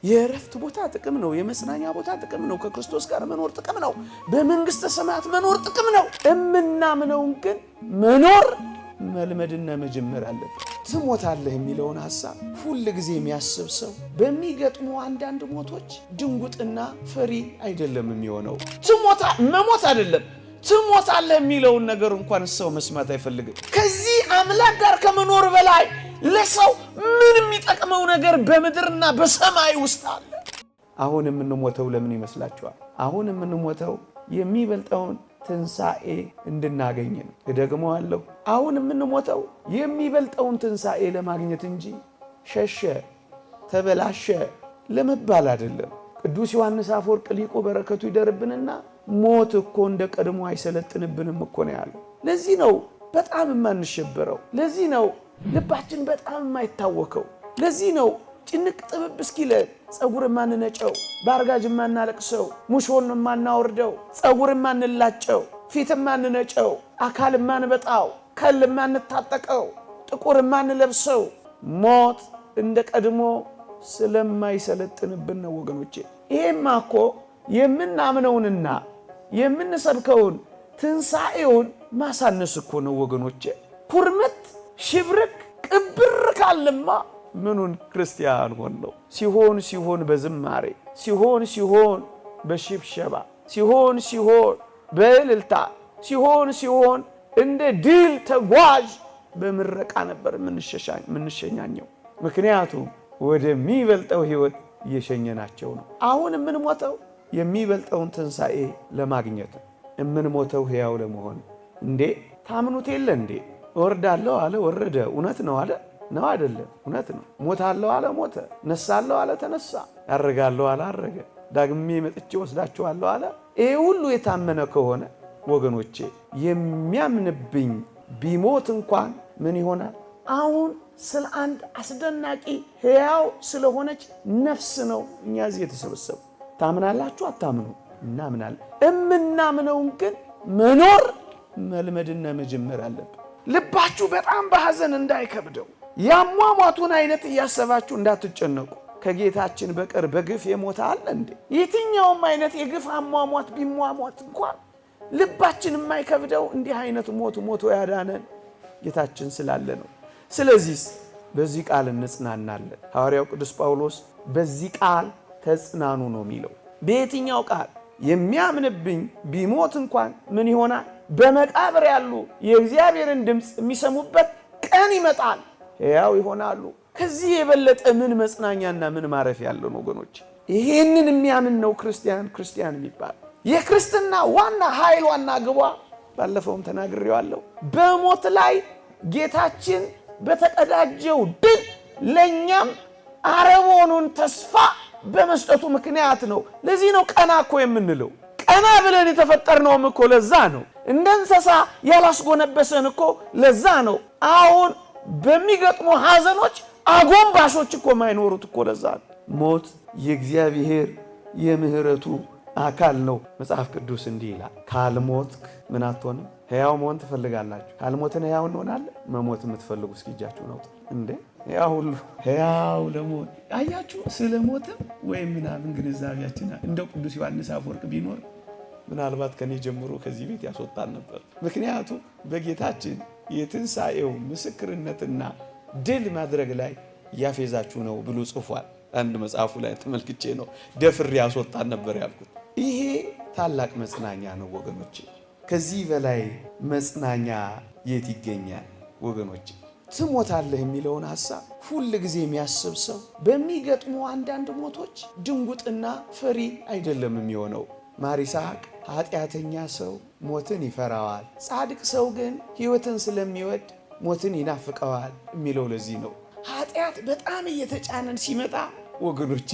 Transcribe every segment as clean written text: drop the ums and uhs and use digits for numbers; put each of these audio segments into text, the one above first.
የእረፍት ቦታ ጥቅም ነው። የመጽናኛ ቦታ ጥቅም ነው። ከክርስቶስ ጋር መኖር ጥቅም ነው። በመንግስተ ሰማያት መኖር ጥቅም ነው። እምናምነውን ግን መኖር መልመድና መጀመር አለበት። ትሞታለህ የሚለውን ሐሳብ ሁሉ ጊዜ የሚያስብ ሰው በሚገጥሙ አንዳንድ ሞቶች ድንጉጥና ፈሪ አይደለም የሚሆነው። መሞት አይደለም ትሞታለህ የሚለውን ነገር እንኳን ሰው መስማት አይፈልግም። ከዚህ አምላክ ጋር ከመኖር በላይ ለሰው ምን የሚጠቅመው ነገር በምድርና በሰማይ ውስጥ አለ? አሁን የምንሞተው ለምን ይመስላችኋል? አሁን የምንሞተው የሚበልጠውን ትንሣኤ እንድናገኝ ነው። እደግመዋለሁ። አሁን የምንሞተው የሚበልጠውን ትንሣኤ ለማግኘት እንጂ ሸሸ፣ ተበላሸ ለመባል አይደለም። ቅዱስ ዮሐንስ አፈወርቅ ሊቁ በረከቱ ይደርብንና ሞት እኮ እንደ ቀድሞ አይሰለጥንብንም እኮ ነው ያለው። ለዚህ ነው በጣም የማንሸበረው። ለዚህ ነው ልባችን በጣም የማይታወከው። ለዚህ ነው ጭንቅ ጥብብ እስኪለን ጸጉር የማንነጨው፣ በአርጋጅ የማናለቅሰው፣ ሙሾን የማናወርደው፣ ጸጉር የማንላጨው፣ ፊት የማንነጨው፣ አካል የማንበጣው፣ ከል የማንታጠቀው፣ ጥቁር የማንለብሰው ሞት እንደ ቀድሞ ስለማይሰለጥንብን ነው ወገኖቼ። ይሄማ እኮ የምናምነውንና የምንሰብከውን ትንሣኤውን ማሳነስ እኮ ነው ወገኖቼ። ኩርምት ሽብርቅ ቅብር ካለማ ምኑን ክርስቲያን ሆን ነው? ሲሆን በዝማሬ ሲሆን በሽብሸባ ሲሆን በእልልታ ሲሆን እንደ ድል ተጓዥ በምረቃ ነበር የምንሸኛኘው። ምክንያቱም ወደሚበልጠው ሕይወት እየሸኘናቸው ነው። አሁን የምንሞተው የሚበልጠውን ትንሣኤ ለማግኘት ነው። የምንሞተው ሕያው ለመሆን እንዴ ታምኑት የለ እንዴ? ወርዳለሁ አለ ወረደ። እውነት ነው አለ ነው አይደለም? እውነት ነው። ሞታለሁ አለ ሞተ። ነሳለሁ አለ ተነሳ። ያረጋለሁ አለ አረገ። ዳግሜ መጥቼ ወስዳችኋለሁ አለ። ይሄ ሁሉ የታመነ ከሆነ ወገኖቼ የሚያምንብኝ ቢሞት እንኳን ምን ይሆናል? አሁን ስለ አንድ አስደናቂ ሕያው ስለሆነች ነፍስ ነው እኛ እዚህ የተሰበሰቡ። ታምናላችሁ አታምኑ? እናምናለን። እምናምነውን ግን መኖር መልመድና መጀመር አለብን። ልባችሁ በጣም በሐዘን እንዳይከብደው ያሟሟቱን አይነት እያሰባችሁ እንዳትጨነቁ። ከጌታችን በቀር በግፍ የሞተ አለ እንዴ? የትኛውም አይነት የግፍ አሟሟት ቢሟሟት እንኳን ልባችን የማይከብደው እንዲህ አይነት ሞቶ ያዳነን ጌታችን ስላለ ነው። ስለዚህ በዚህ ቃል እንጽናናለን። ሐዋርያው ቅዱስ ጳውሎስ በዚህ ቃል ተጽናኑ ነው የሚለው። በየትኛው ቃል? የሚያምንብኝ ቢሞት እንኳን ምን ይሆናል? በመቃብር ያሉ የእግዚአብሔርን ድምፅ የሚሰሙበት ቀን ይመጣል፣ ሕያው ይሆናሉ። ከዚህ የበለጠ ምን መጽናኛና ምን ማረፍ ያለው ወገኖች? ይሄንን የሚያምን ነው ክርስቲያን የሚባል። የክርስትና ዋና ኃይል ዋና ግቧ ባለፈውም ተናግሬዋለሁ። በሞት ላይ ጌታችን በተቀዳጀው ድል ለኛም አረቦኑን ተስፋ በመስጠቱ ምክንያት ነው። ለዚህ ነው ቀና እኮ የምንለው። ቀና ብለን የተፈጠርነውም እኮ ለዛ ነው። እንደ እንስሳ ያላስጎነበሰን እኮ ለዛ ነው። አሁን በሚገጥሙ ሐዘኖች አጎንባሾች እኮ ማይኖሩት እኮ ለዛ ነው። ሞት የእግዚአብሔር የምህረቱ አካል ነው። መጽሐፍ ቅዱስ እንዲህ ይላል፣ ካልሞትክ ምን አትሆንም? ሕያው መሆን ትፈልጋላችሁ? ካልሞትን ሕያው እንሆናለን? መሞት የምትፈልጉ እስኪ እጃችሁን አውጡ። እንዴ ያ ሁሉ ሕያው ለሞት አያችሁ። ስለ ሞትም ወይም ምናምን ግንዛቤያችን እንደው ቅዱስ ዮሐንስ አፈወርቅ ቢኖር ምናልባት ከኔ ጀምሮ ከዚህ ቤት ያስወጣን ነበር። ምክንያቱም በጌታችን የትንሣኤው ምስክርነትና ድል ማድረግ ላይ ያፌዛችሁ ነው ብሎ ጽፏል። አንድ መጽሐፉ ላይ ተመልክቼ ነው ደፍሬ ያስወጣን ነበር ያልኩት። ይሄ ታላቅ መጽናኛ ነው ወገኖቼ። ከዚህ በላይ መጽናኛ የት ይገኛል ወገኖቼ? ትሞታለህ የሚለውን ሐሳብ ሁሉ ጊዜ የሚያስብ ሰው በሚገጥሙ አንዳንድ ሞቶች ድንጉጥና ፈሪ አይደለም የሚሆነው። ማር ይስሐቅ ኃጢአተኛ ሰው ሞትን ይፈራዋል፣ ጻድቅ ሰው ግን ሕይወትን ስለሚወድ ሞትን ይናፍቀዋል የሚለው ለዚህ ነው። ኃጢአት በጣም እየተጫነን ሲመጣ ወገኖቼ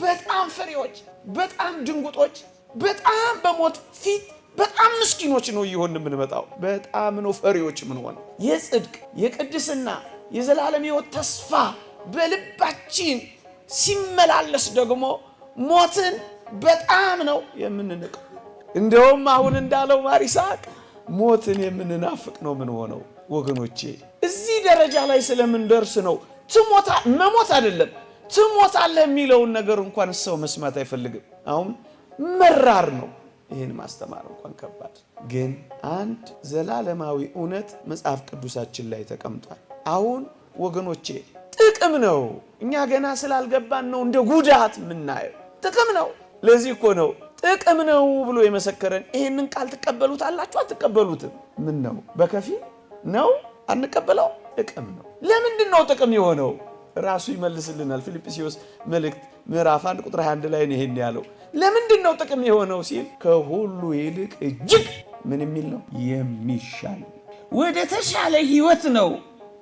በጣም ፈሪዎች፣ በጣም ድንጉጦች፣ በጣም በሞት ፊት በጣም ምስኪኖች ነው እየሆንን የምንመጣው። በጣም ነው ፈሪዎች ምን ሆነ። የጽድቅ የቅድስና የዘላለም ሕይወት ተስፋ በልባችን ሲመላለስ ደግሞ ሞትን በጣም ነው የምንንቀው። እንደውም አሁን እንዳለው ማር ይስሐቅ ሞትን የምንናፍቅ ነው ምን ሆነው ወገኖቼ። እዚህ ደረጃ ላይ ስለምንደርስ ነው መሞት አይደለም ትሞታለህ የሚለውን ነገር እንኳን ሰው መስማት አይፈልግም። አሁን መራር ነው። ይህን ማስተማር እንኳን ከባድ። ግን አንድ ዘላለማዊ እውነት መጽሐፍ ቅዱሳችን ላይ ተቀምጧል። አሁን ወገኖቼ ጥቅም ነው። እኛ ገና ስላልገባን ነው እንደ ጉዳት የምናየው። ጥቅም ነው። ለዚህ እኮ ነው ጥቅም ነው ብሎ የመሰከረን። ይህንን ቃል ትቀበሉታላችሁ አትቀበሉትም? ምን ነው በከፊል ነው አንቀበለው? ጥቅም ነው። ለምንድን ነው ጥቅም የሆነው? ራሱ ይመልስልናል። ፊልጵስዩስ መልእክት ምዕራፍ 1 ቁጥር 21 ላይ ነው ይሄን ያለው። ለምንድን ነው ጥቅም የሆነው ሲል ከሁሉ ይልቅ እጅግ ምን የሚል ነው? የሚሻል ወደ ተሻለ ህይወት ነው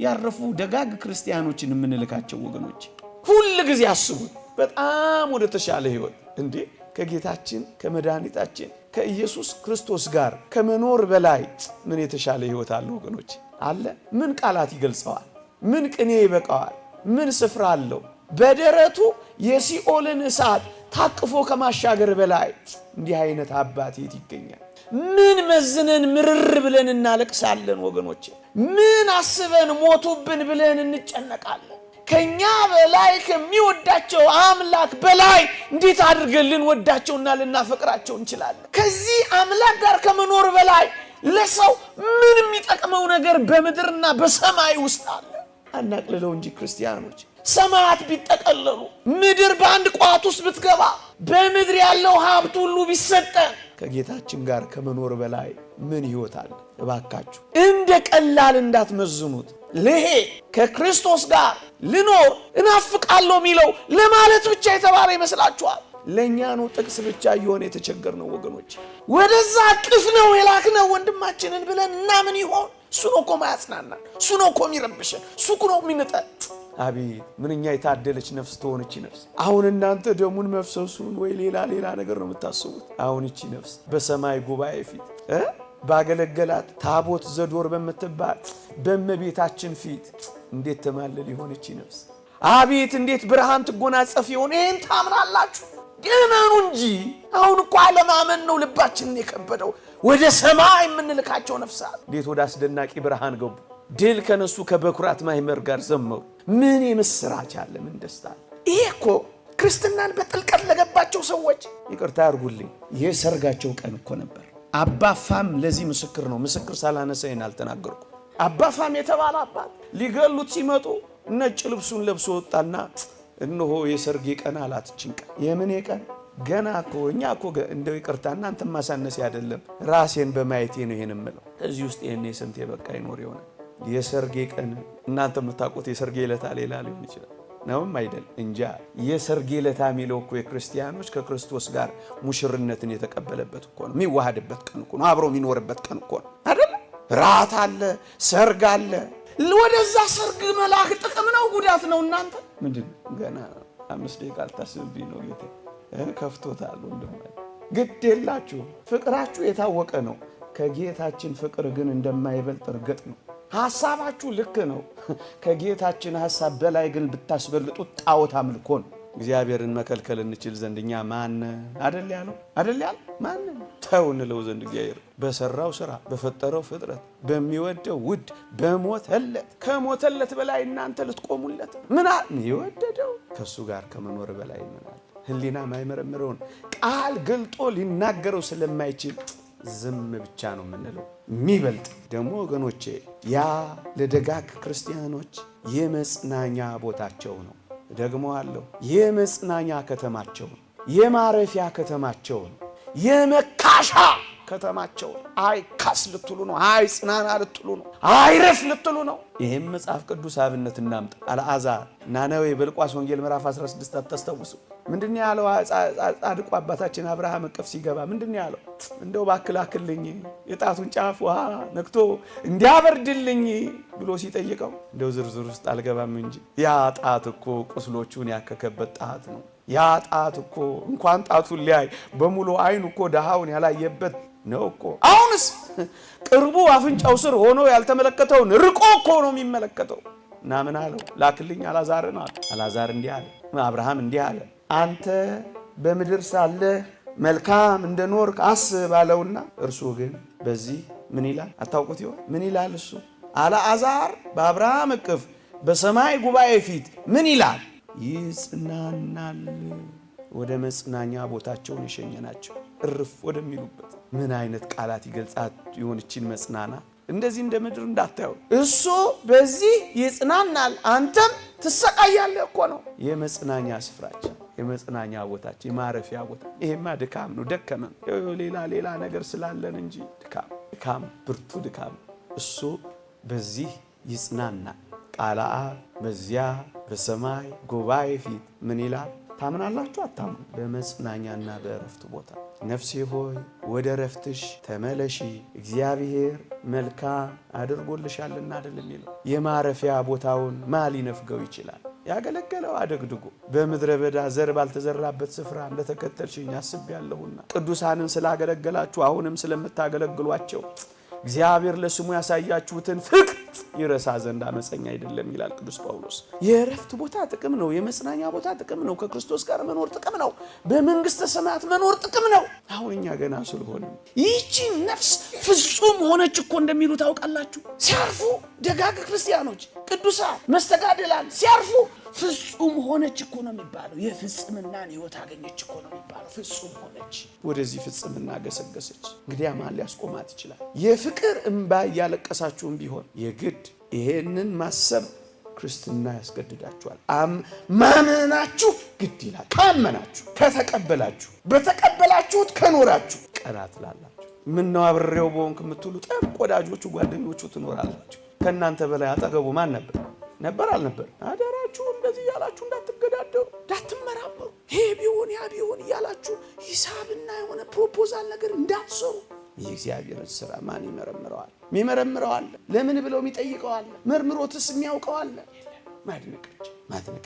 ያረፉ ደጋግ ክርስቲያኖችን የምንልካቸው ወገኖች። ሁሉ ጊዜ አስቡት። በጣም ወደ ተሻለ ህይወት እንዴ! ከጌታችን ከመድኃኒታችን ከኢየሱስ ክርስቶስ ጋር ከመኖር በላይ ምን የተሻለ ህይወት አለ ወገኖች? አለ? ምን ቃላት ይገልጸዋል? ምን ቅኔ ይበቃዋል? ምን ስፍራ አለው? በደረቱ የሲኦልን እሳት ታቅፎ ከማሻገር በላይ እንዲህ አይነት አባት የት ይገኛል? ምን መዝነን ምርር ብለን እናለቅሳለን ወገኖች? ምን አስበን ሞቱብን ብለን እንጨነቃለን? ከኛ በላይ ከሚወዳቸው አምላክ በላይ እንዴት አድርገን ልንወዳቸውና ልናፈቅራቸው እንችላለን? ከዚህ አምላክ ጋር ከመኖር በላይ ለሰው ምን የሚጠቅመው ነገር በምድርና በሰማይ ውስጥ አለ? አናቅልለው እንጂ ክርስቲያኖች። ሰማያት ቢጠቀለሉ ምድር በአንድ ቋት ውስጥ ብትገባ በምድር ያለው ሀብት ሁሉ ቢሰጠን ከጌታችን ጋር ከመኖር በላይ ምን ህይወት አለ? እባካችሁ እንደ ቀላል እንዳትመዝኑት። ለሄ ከክርስቶስ ጋር ልኖር እናፍቃለሁ የሚለው ለማለት ብቻ የተባለ ይመስላችኋል? ለኛ ነው ጥቅስ ብቻ እየሆነ የተቸገርነው ወገኖች። ወደዛ ቅፍ ነው የላክነው ወንድማችንን ብለን እና ምን ይሆን? እሱ ነው እኮ ማያጽናናን፣ እሱ ነው እኮ የሚረብሸን፣ እሱ ነው የሚነጠን። አቤት ምንኛ የታደለች ነፍስ ትሆንች ነፍስ። አሁን እናንተ ደሙን መፍሰሱን ወይ ሌላ ነገር ነው የምታስቡት። አሁን እቺ ነፍስ በሰማይ ጉባኤ ፊት ባገለገላት ታቦት ዘዶር በምትባል በእመቤታችን ፊት እንዴት ተማለል ይሆንች ነፍስ። አቤት እንዴት ብርሃን ትጎናጸፍ ይሆን? ይሄን ታምናላችሁ? እመኑ እንጂ። አሁን እኮ አለማመን ነው ልባችንን የከበደው። ወደ ሰማይ የምንልካቸው ነፍሳት እንዴት ወደ አስደናቂ ብርሃን ገቡ። ድል ከነሱ ከበኩራት ማይመር ጋር ዘመሩ። ምን የምስራች አለ! ምን ደስታ! ይሄ እኮ ክርስትናን በጥልቀት ለገባቸው ሰዎች ይቅርታ ያርጉልኝ የሰርጋቸው ቀን እኮ ነበር። አባፋም ለዚህ ምስክር ነው። ምስክር ሳላነሳ ይሄን አልተናገርኩም። አባፋም የተባለ አባት ሊገሉት ሲመጡ ነጭ ልብሱን ለብሶ ወጣና እነሆ የሰርጌ ቀን አላት። ጭንቀ የምን ቀን ገና እኮ እኛ እኮ እንደው ይቅርታ እናንተ ማሳነስ አይደለም ራሴን በማየቴ ነው ይሄን የምለው። እዚህ ውስጥ ይሄን ስንት የበቃ ይኖር ይሆናል። የሰርጌ ቀን እናንተ የምታውቁት የሰርጌ ዕለት ሌላ ሊሆን ይችላል ነውም አይደል? እንጃ። የሰርጌ ዕለት የሚለው እኮ የክርስቲያኖች ከክርስቶስ ጋር ሙሽርነትን የተቀበለበት እኮ ነው። የሚዋሃድበት ቀን እኮ ነው። አብሮ የሚኖርበት ቀን እኮ ነው አይደል? ራት አለ፣ ሰርግ አለ። ወደዛ ሰርግ መላክ ጥቅም ነው ጉዳት ነው? እናንተ ምንድን ገና 5 ደቂቃ አልታስብብኝ ነው ጌታ ከፍቶታል። ወንድማይ ግድ የላችሁ ፍቅራችሁ የታወቀ ነው። ከጌታችን ፍቅር ግን እንደማይበልጥ እርግጥ ነው። ሐሳባችሁ ልክ ነው። ከጌታችን ሐሳብ በላይ ግን ብታስበልጡት ጣዖት አምልኮ ነው። እግዚአብሔርን መከልከል እንችል ዘንድ እኛ ማን አይደል ያለው ማን ተው እንለው ዘንድ እግዚአብሔር በሰራው ስራ በፈጠረው ፍጥረት በሚወደው ውድ በሞተለት ከሞተለት በላይ እናንተ ልትቆሙለት ምን ይወደደው ከሱ ጋር ከመኖር በላይ ምን አለ? ህሊና ማይመረምረውን ቃል ገልጦ ሊናገረው ስለማይችል ዝም ብቻ ነው የምንለው። የሚበልጥ ደግሞ ወገኖቼ ያ ለደጋግ ክርስቲያኖች የመጽናኛ ቦታቸው ነው። ደግሞ አለው የመጽናኛ ከተማቸው ነው። የማረፊያ ከተማቸው ነው። የመካሻ ከተማቸው ነው። አይካስ ልትሉ ነው። አይጽናና ልትሉ ነው። አይረፍ ልትሉ ነው። ይህም መጽሐፍ ቅዱስ አብነት እናምጣ። አልዓዛር ናነዌ በሉቃስ ወንጌል ምዕራፍ 16 አታስታውሱ? ምንድን ያለው? ጻድቁ አባታችን አብርሃም እቅፍ ሲገባ ምንድን ያለው? እንደው ባክላክልኝ የጣቱን ጫፍ ውሃ ነክቶ እንዲያበርድልኝ ብሎ ሲጠይቀው እንደው ዝርዝር ውስጥ አልገባም እንጂ ያ ጣት እኮ ቁስሎቹን ያከከበት ጣት ነው። ያ ጣት እኮ እንኳን ጣቱን ሊያይ በሙሉ አይኑ እኮ ደሃውን ያላየበት ነው እኮ። አሁንስ ቅርቡ አፍንጫው ስር ሆኖ ያልተመለከተውን ርቆ እኮ ነው የሚመለከተው። እና ምን አለው? ላክልኝ አልዓዛርን አለ። አልዓዛር እንዲህ አለ፣ አብርሃም እንዲህ አለ፣ አንተ በምድር ሳለ መልካም እንደኖርክ አስብ አለውና እርሱ ግን በዚህ ምን ይላል አታውቁት ይሆን? ምን ይላል እሱ? አልዓዛር በአብርሃም እቅፍ በሰማይ ጉባኤ ፊት ምን ይላል? ይጽናናል። ወደ መጽናኛ ቦታቸውን የሸኘናቸው እርፍ ወደሚሉበት ምን አይነት ቃላት ይገልጻት ይሆንችን መጽናና? እንደዚህ እንደ ምድር እንዳታዩ። እሱ በዚህ ይጽናናል፣ አንተም ትሰቃያለህ እኮ ነው። የመጽናኛ ስፍራችን፣ የመጽናኛ ቦታችን፣ የማረፊያ ቦታ። ይሄማ ድካም ነው፣ ደከመን ሌላ ነገር ስላለን እንጂ ድካም ብርቱ ድካም። እሱ በዚህ ይጽናናል። ቃለ አብ በዚያ በሰማይ ጉባኤ ፊት ምን ይላል? ታምናላችሁ አታምኑ? በመጽናኛና በእረፍት ቦታ ነፍሴ ሆይ ወደ እረፍትሽ ተመለሺ፣ እግዚአብሔር መልካም አድርጎልሻልና አይደለም የሚለው። የማረፊያ ቦታውን ማን ሊነፍገው ይችላል? ያገለገለው አደግድጎ በምድረ በዳ ዘር ባልተዘራበት ስፍራ እንደተከተልሽኝ አስቤያለሁና ቅዱሳንን ስላገለገላችሁ አሁንም ስለምታገለግሏቸው እግዚአብሔር ለስሙ ያሳያችሁትን ፍቅር ይረሳ ዘንድ አመፀኛ አይደለም ይላል ቅዱስ ጳውሎስ። የእረፍት ቦታ ጥቅም ነው። የመጽናኛ ቦታ ጥቅም ነው። ከክርስቶስ ጋር መኖር ጥቅም ነው። በመንግስተ ሰማያት መኖር ጥቅም ነው። አሁን እኛ ገና ስለሆነ ይህቺ ነፍስ ፍጹም ሆነች እኮ እንደሚሉ ታውቃላችሁ። ሲያርፉ ደጋግ ክርስቲያኖች ቅዱሳን መስተጋድላን ሲያርፉ ፍጹም ሆነች እኮ ነው የሚባለው። የፍጽምናን ሕይወት አገኘች እኮ ነው የሚባለው። ፍጹም ሆነች፣ ወደዚህ ፍጽምና ገሰገሰች። እንግዲህ ማን ሊያስቆማት ይችላል? የፍቅር እንባ እያለቀሳችሁም ቢሆን የግድ ይሄንን ማሰብ ክርስትና ያስገድዳችኋል። ማመናችሁ ግድ ይላል። ካመናችሁ፣ ከተቀበላችሁ፣ በተቀበላችሁት ከኖራችሁ ቀና ትላላችሁ። ምነው አብሬው በሆንክ የምትሉ ጠብ ወዳጆቹ ጓደኞቹ ትኖራላችሁ። ከእናንተ በላይ አጠገቡ ማን ነበር አልነበር? አደራችሁ እንደዚህ ያላችሁ እንዳትገዳደሩ፣ እንዳትመራመሩ፣ ይሄ ቢሆን ያ ቢሆን እያላችሁ ሂሳብና የሆነ ፕሮፖዛል ነገር እንዳትሰሩ። የእግዚአብሔርን ስራ ማን ይመረምረዋል? የሚመረምረው አለ። ለምን ብለው የሚጠይቀው አለ። መርምሮትስ የሚያውቀው አለ። ማድነቅ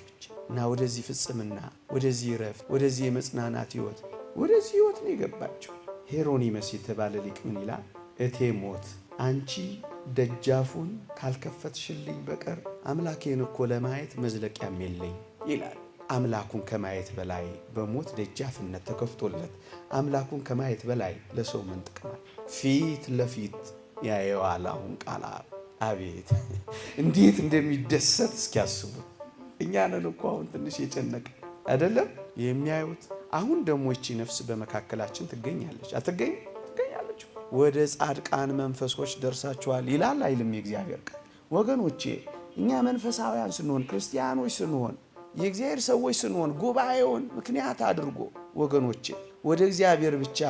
ብቻ እና ወደዚህ ፍጽምና፣ ወደዚህ ረፍት፣ ወደዚህ የመጽናናት ህይወት፣ ወደዚህ ህይወት ነው የገባቸው። ሄሮኒመስ የተባለ ሊቅ ምን ይላል? እቴ ሞት አንቺ ደጃፉን ካልከፈትሽልኝ በቀር አምላኬን እኮ ለማየት መዝለቂያም የለኝ ይላል። አምላኩን ከማየት በላይ በሞት ደጃፍነት ተከፍቶለት አምላኩን ከማየት በላይ ለሰው ምን ጥቅማል? ፊት ለፊት ያየዋል። አሁን ቃል አቤት እንዴት እንደሚደሰት እስኪያስቡ። እኛ ነን እኮ አሁን ትንሽ የጨነቀ አይደለም የሚያዩት። አሁን ደግሞ እቺ ነፍስ በመካከላችን ትገኛለች። አትገኝ? ትገኛለች። ወደ ጻድቃን መንፈሶች ደርሳችኋል ይላል አይልም የእግዚአብሔር ቃል? ወገኖቼ እኛ መንፈሳውያን ስንሆን፣ ክርስቲያኖች ስንሆን፣ የእግዚአብሔር ሰዎች ስንሆን ጉባኤውን ምክንያት አድርጎ ወገኖቼ ወደ እግዚአብሔር ብቻ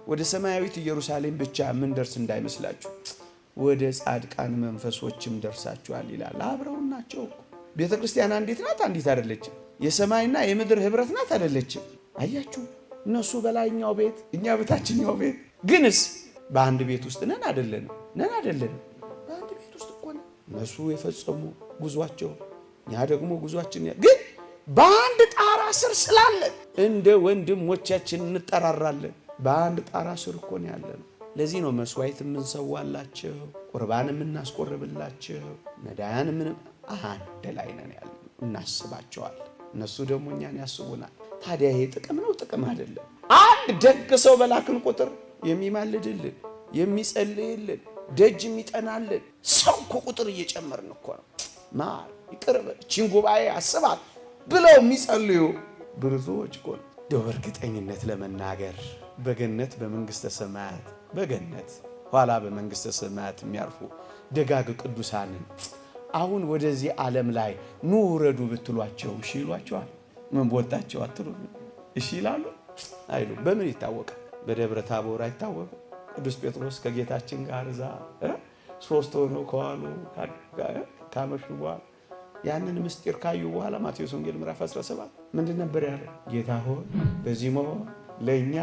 ወደ ሰማያዊት ኢየሩሳሌም ብቻ ምን ደርስ እንዳይመስላችሁ፣ ወደ ጻድቃን መንፈሶችም ደርሳችኋል ይላል። አብረውን ናቸው እኮ። ቤተ ክርስቲያን አንዲት ናት? አንዲት አይደለችም። የሰማይና የምድር ህብረት ናት? አይደለችም። አያችሁ፣ እነሱ በላይኛው ቤት፣ እኛ በታችኛው ቤት። ግንስ በአንድ ቤት ውስጥ ነን አይደለንም? በአንድ ቤት ውስጥ እኮ ነን። እነሱ የፈጸሙ ጉዟቸው፣ እኛ ደግሞ ጉዟችን። ግን በአንድ ጣራ ስር ስላለን እንደ ወንድሞቻችን እንጠራራለን። በአንድ ጣራ ስር እኮ ነው ያለነው። ለዚህ ነው መስዋዕት የምንሰዋላቸው፣ ቁርባን የምናስቆርብላቸው፣ ነዳያን አንድ ላይ ነን ያለነው። እናስባቸዋለን፣ እነሱ ደግሞ እኛን ያስቡናል። ታዲያ ይሄ ጥቅም ነው? ጥቅም አይደለም። አንድ ደግ ሰው በላክን ቁጥር የሚማልድልን፣ የሚጸልይልን፣ ደጅ የሚጠናልን ሰው እኮ ቁጥር እየጨመርን እኮ ነው። ማር ይቅርብ ቺን ጉባኤ አስባት ብለው የሚጸልዩ ብዙዎች እኮ ነው። በእርግጠኝነት ለመናገር በገነት በመንግስተ ሰማያት በገነት ኋላ በመንግስተ ሰማያት የሚያርፉ ደጋግ ቅዱሳንን አሁን ወደዚህ ዓለም ላይ ኑ ውረዱ ብትሏቸው እሺ ይሏቸዋል? ምን ቦታቸው አትሉ? እሺ ይላሉ? አይሉ። በምን ይታወቃል? በደብረ ታቦር አይታወቅም? ቅዱስ ጴጥሮስ ከጌታችን ጋር እዛ ሶስት ሆነው ከዋሉ ካመሹ በኋላ ያንን ምስጢር ካዩ በኋላ ማቴዎስ ወንጌል ምዕራፍ 17 ምንድን ነበር ያለው? ጌታ ሆይ በዚህ መሆን ለእኛ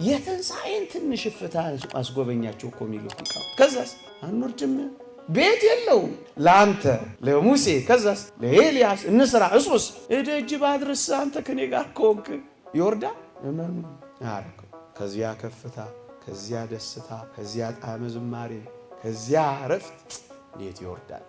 የትንሣኤን ትንሽ እፍታ አስጎበኛቸው እኮ የሚሉት ቃል። ከዛስ አንወርድም፣ ቤት የለውም ለአንተ ለሙሴ፣ ከዛስ ለኤልያስ እንስራ፣ እሱስ እደጅ ባድርስ አንተ ከኔ ጋር ከወንክ ይወርዳል። እመኑ አረከው። ከዚያ ከፍታ፣ ከዚያ ደስታ፣ ከዚያ ጣዕመ ዝማሬ፣ ከዚያ ረፍት እንዴት ይወርዳል?